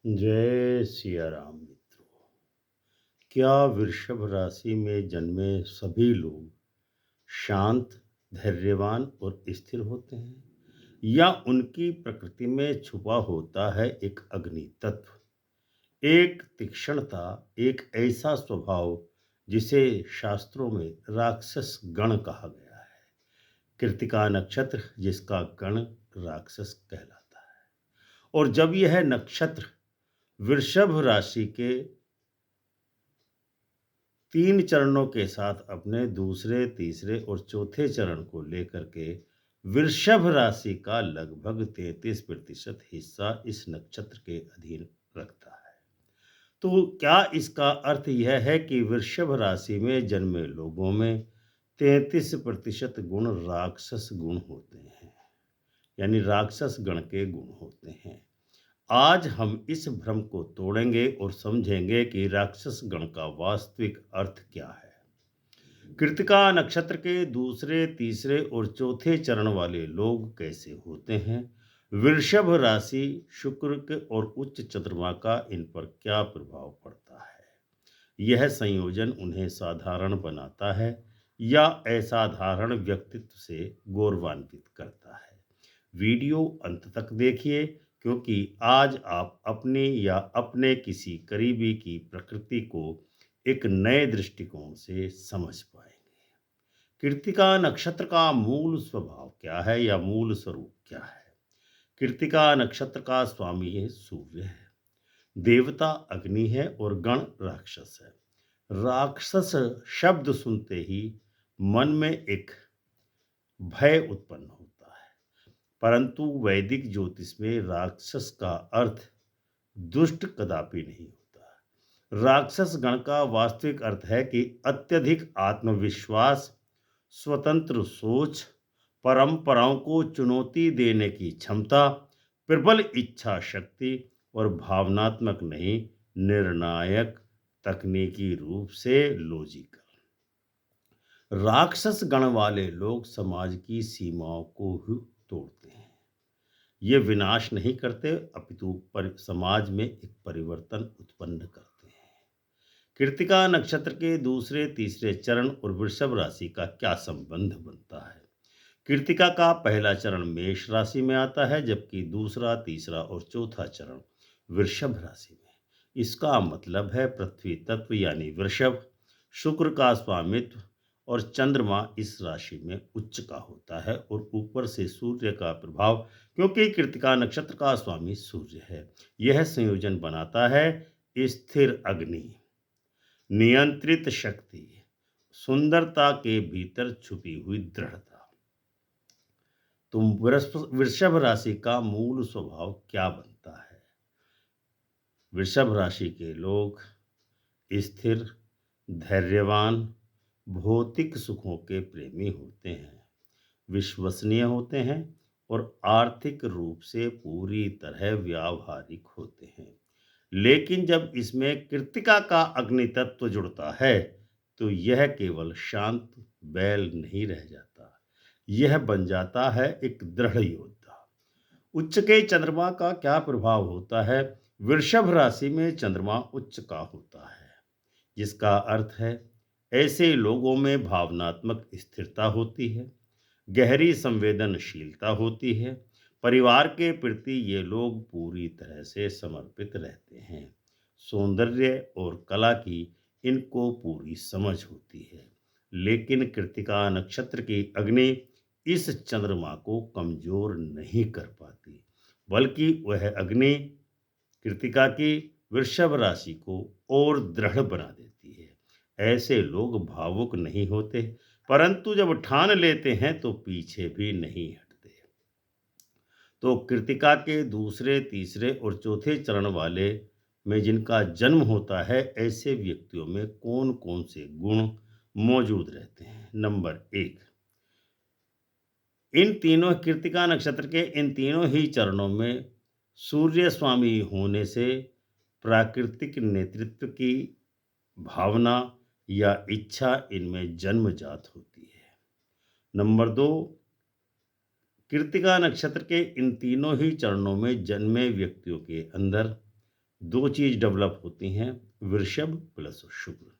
जय सिया राम मित्रों। क्या वृषभ राशि में जन्मे सभी लोग शांत, धैर्यवान और स्थिर होते हैं, या उनकी प्रकृति में छुपा होता है एक अग्नि तत्व, एक तीक्ष्णता, एक ऐसा स्वभाव जिसे शास्त्रों में राक्षस गण कहा गया है। कृत्तिका नक्षत्र जिसका गण राक्षस कहलाता है। और जब यह नक्षत्र वृषभ राशि के 3 चरणों के साथ अपने दूसरे, तीसरे और चौथे चरण को लेकर के वृषभ राशि का लगभग 33% हिस्सा इस नक्षत्र के अधीन रखता है। तो क्या इसका अर्थ यह है कि वृषभ राशि में जन्मे लोगों में 33% गुण राक्षस गुण होते हैं, यानी राक्षस गण के गुण होते हैं? आज हम इस भ्रम को तोड़ेंगे और समझेंगे कि राक्षस गण का वास्तविक अर्थ क्या है। कृत्तिका नक्षत्र के दूसरे, तीसरे और चौथे चरण वाले लोग कैसे होते हैं? वृषभ राशि, शुक्र के और उच्च चंद्रमा का इन पर क्या प्रभाव पड़ता है? यह संयोजन उन्हें साधारण बनाता है या असाधारण व्यक्तित्व से गौरवान्वित करता है? वीडियो अंत तक देखिए, क्योंकि आज आप अपनी या अपने किसी करीबी की प्रकृति को एक नए दृष्टिकोण से समझ पाएंगे। कृत्तिका नक्षत्र का मूल स्वभाव क्या है या मूल स्वरूप क्या है? कृत्तिका नक्षत्र का स्वामी है सूर्य है, देवता अग्नि है और गण राक्षस है। राक्षस शब्द सुनते ही मन में एक भय उत्पन्न होता है, परंतु वैदिक ज्योतिष में राक्षस का अर्थ दुष्ट कदापि नहीं होता। राक्षस गण का वास्तविक अर्थ है कि अत्यधिक आत्मविश्वास, स्वतंत्र सोच, परंपराओं को चुनौती देने की क्षमता, प्रबल इच्छा शक्ति और भावनात्मक नहीं, निर्णायक, तकनीकी रूप से लॉजिकल। राक्षस गण वाले लोग समाज की सीमाओं को ही तोड़ते हैं। ये विनाश नहीं करते, अपितु समाज में एक परिवर्तन उत्पन्न करते हैं। कृत्तिका नक्षत्र के दूसरे, तीसरे चरण और वृषभ राशि का क्या संबंध बनता है? कृत्तिका का पहला चरण मेष राशि में आता है, जबकि दूसरा, तीसरा और चौथा चरण वृषभ राशि में। इसका मतलब है पृथ्वी तत्व यानी वृषभ, शुक्र का स्वामित्व और चंद्रमा इस राशि में उच्च का होता है, और ऊपर से सूर्य का प्रभाव, क्योंकि कृत्तिका नक्षत्र का स्वामी सूर्य है। यह संयोजन बनाता है स्थिर अग्नि, नियंत्रित शक्ति, सुंदरता के भीतर छुपी हुई दृढ़ता। तो वृषभ राशि का मूल स्वभाव क्या बनता है? वृषभ राशि के लोग स्थिर, धैर्यवान, भौतिक सुखों के प्रेमी होते हैं, विश्वसनीय होते हैं और आर्थिक रूप से पूरी तरह व्यावहारिक होते हैं। लेकिन जब इसमें कृत्तिका का अग्नि तत्व जुड़ता है, तो यह केवल शांत बैल नहीं रह जाता, यह बन जाता है एक दृढ़ योद्धा। उच्च के चंद्रमा का क्या प्रभाव होता है? वृषभ राशि में चंद्रमा उच्च का होता है, जिसका अर्थ है ऐसे लोगों में भावनात्मक स्थिरता होती है, गहरी संवेदनशीलता होती है। परिवार के प्रति ये लोग पूरी तरह से समर्पित रहते हैं। सौंदर्य और कला की इनको पूरी समझ होती है। लेकिन कृत्तिका नक्षत्र की अग्नि इस चंद्रमा को कमजोर नहीं कर पाती, बल्कि वह अग्नि कृत्तिका की वृषभ राशि को और दृढ़ बना देती है। ऐसे लोग भावुक नहीं होते, परंतु जब ठान लेते हैं तो पीछे भी नहीं हटते। तो कृत्तिका के दूसरे, तीसरे और चौथे चरण वाले में जिनका जन्म होता है, ऐसे व्यक्तियों में कौन कौन से गुण मौजूद रहते हैं? नंबर एक, इन तीनों कृत्तिका नक्षत्र के इन तीनों ही चरणों में सूर्य स्वामी होने से प्राकृतिक नेतृत्व की भावना या इच्छा इनमें जन्मजात होती है। नंबर दो, कृत्तिका नक्षत्र के इन तीनों ही चरणों में जन्मे व्यक्तियों के अंदर दो चीज डेवलप होती हैं, वृषभ प्लस शुक्र।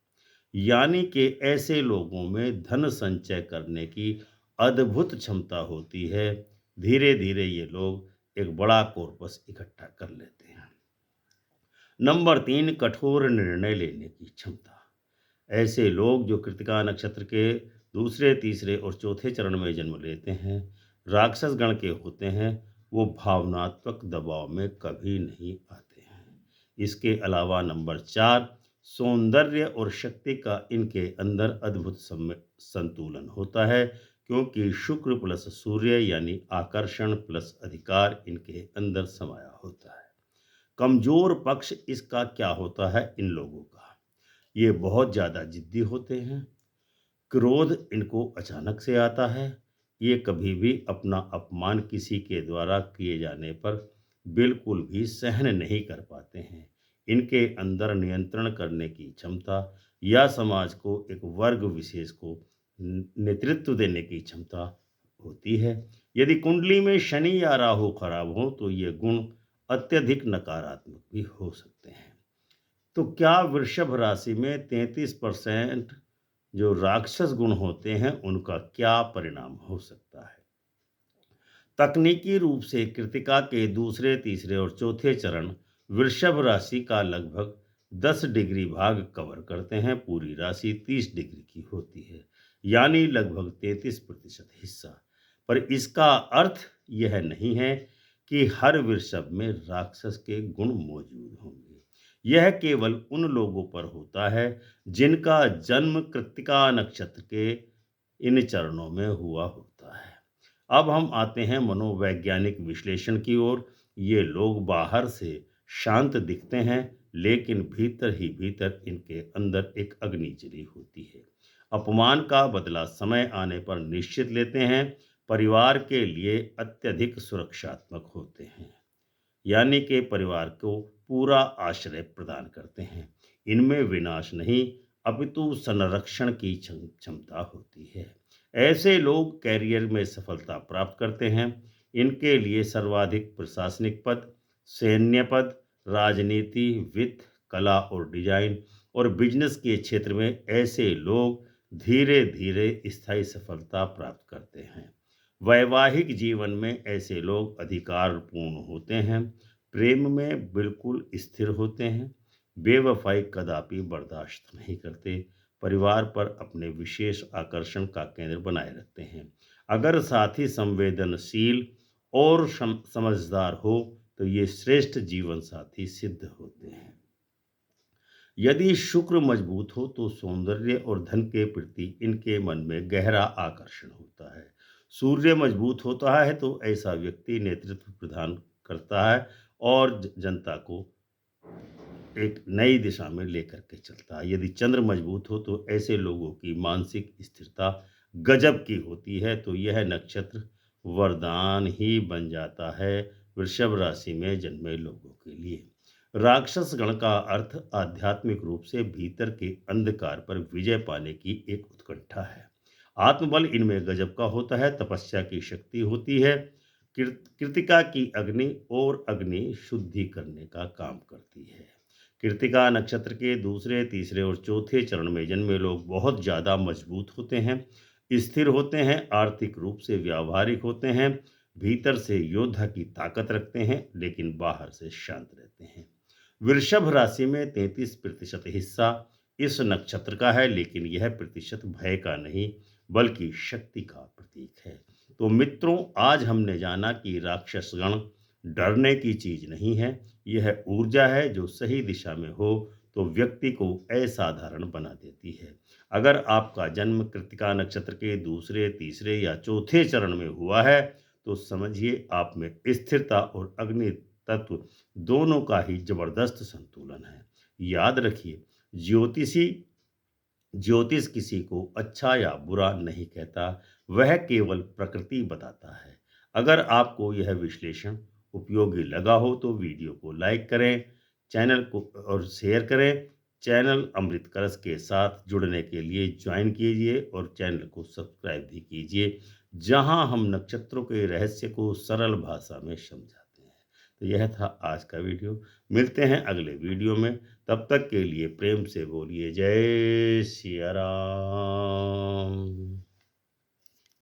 यानी कि ऐसे लोगों में धन संचय करने की अद्भुत क्षमता होती है। धीरे धीरे ये लोग एक बड़ा कॉर्पस इकट्ठा कर लेते हैं। नंबर तीन, कठोर निर्णय लेने की क्षमता। ऐसे लोग जो कृतिका नक्षत्र के दूसरे, तीसरे और चौथे चरण में जन्म लेते हैं, राक्षस गण के होते हैं, वो भावनात्मक दबाव में कभी नहीं आते हैं। इसके अलावा नंबर चार, सौंदर्य और शक्ति का इनके अंदर अद्भुत संतुलन होता है, क्योंकि शुक्र प्लस सूर्य यानी आकर्षण प्लस अधिकार इनके अंदर समाया होता है। कमजोर पक्ष इसका क्या होता है इन लोगों का? ये बहुत ज़्यादा जिद्दी होते हैं। क्रोध इनको अचानक से आता है। ये कभी भी अपना अपमान किसी के द्वारा किए जाने पर बिल्कुल भी सहन नहीं कर पाते हैं। इनके अंदर नियंत्रण करने की क्षमता या समाज को एक वर्ग विशेष को नेतृत्व देने की क्षमता होती है। यदि कुंडली में शनि या राहु खराब हो तो ये गुण अत्यधिक नकारात्मक भी हो सकते हैं। तो क्या वृषभ राशि में 33% जो राक्षस गुण होते हैं उनका क्या परिणाम हो सकता है? तकनीकी रूप से कृतिका के दूसरे, तीसरे और चौथे चरण वृषभ राशि का लगभग 10 डिग्री भाग कवर करते हैं। पूरी राशि 30 डिग्री की होती है, यानी लगभग 33% हिस्सा। पर इसका अर्थ यह नहीं है कि हर वृषभ में राक्षस के गुण मौजूद होंगे। यह केवल उन लोगों पर होता है जिनका जन्म कृत्तिका नक्षत्र के इन चरणों में हुआ होता है। अब हम आते हैं मनोवैज्ञानिक विश्लेषण की ओर। ये लोग बाहर से शांत दिखते हैं, लेकिन भीतर ही भीतर इनके अंदर एक अग्नि जली होती है। अपमान का बदला समय आने पर निश्चित लेते हैं। परिवार के लिए अत्यधिक सुरक्षात्मक होते हैं, यानी कि परिवार को पूरा आश्रय प्रदान करते हैं। इनमें विनाश नहीं, अपितु संरक्षण की क्षमता होती है। ऐसे लोग कैरियर में सफलता प्राप्त करते हैं। इनके लिए सर्वाधिक प्रशासनिक पद, सैन्य पद, राजनीति, वित्त, कला और डिजाइन और बिजनेस के क्षेत्र में ऐसे लोग धीरे धीरे स्थायी सफलता प्राप्त करते हैं। वैवाहिक जीवन में ऐसे लोग अधिकारपूर्ण होते हैं। प्रेम में बिल्कुल स्थिर होते हैं। बेवफाई कदापि बर्दाश्त नहीं करते। परिवार पर अपने विशेष आकर्षण का केंद्र बनाए रखते हैं। अगर साथी संवेदनशील और समझदार हो तो ये श्रेष्ठ जीवन साथी सिद्ध होते हैं। यदि शुक्र मजबूत हो तो सौंदर्य और धन के प्रति इनके मन में गहरा आकर्षण होता है। सूर्य मजबूत होता है तो ऐसा व्यक्ति नेतृत्व प्रदान करता है और जनता को एक नई दिशा में लेकर के चलता है। यदि चंद्र मजबूत हो तो ऐसे लोगों की मानसिक स्थिरता गजब की होती है। तो यह नक्षत्र वरदान ही बन जाता है वृषभ राशि में जन्मे लोगों के लिए। राक्षस गण का अर्थ आध्यात्मिक रूप से भीतर के अंधकार पर विजय पाने की एक उत्कंठा है। आत्मबल इनमें गजब का होता है। तपस्या की शक्ति होती है। कृतिका की अग्नि और अग्नि शुद्धि करने का काम करती है। कृतिका नक्षत्र के दूसरे, तीसरे और चौथे चरण में जन्मे लोग बहुत ज़्यादा मजबूत होते हैं, स्थिर होते हैं, आर्थिक रूप से व्यावहारिक होते हैं, भीतर से योद्धा की ताकत रखते हैं, लेकिन बाहर से शांत रहते हैं। वृषभ राशि में 33% हिस्सा इस नक्षत्र का है, लेकिन यह प्रतिशत भय का नहीं बल्कि शक्ति का प्रतीक है। तो मित्रों, आज हमने जाना कि राक्षसगण डरने की चीज नहीं है। यह ऊर्जा है जो सही दिशा में हो तो व्यक्ति को असाधारण बना देती है। अगर आपका जन्म कृत्तिका नक्षत्र के दूसरे, तीसरे या चौथे चरण में हुआ है तो समझिए आप में स्थिरता और अग्नि तत्व दोनों का ही जबरदस्त संतुलन है। याद रखिए, ज्योतिषी ज्योतिष किसी को अच्छा या बुरा नहीं कहता, वह केवल प्रकृति बताता है। अगर आपको यह विश्लेषण उपयोगी लगा हो तो वीडियो को लाइक करें, चैनल को और शेयर करें। चैनल अमृत कलश के साथ जुड़ने के लिए ज्वाइन कीजिए और चैनल को सब्सक्राइब भी कीजिए, जहां हम नक्षत्रों के रहस्य को सरल भाषा में समझाते हैं। तो यह था आज का वीडियो। मिलते हैं अगले वीडियो में, तब तक के लिए प्रेम से बोलिए जय सिया राम।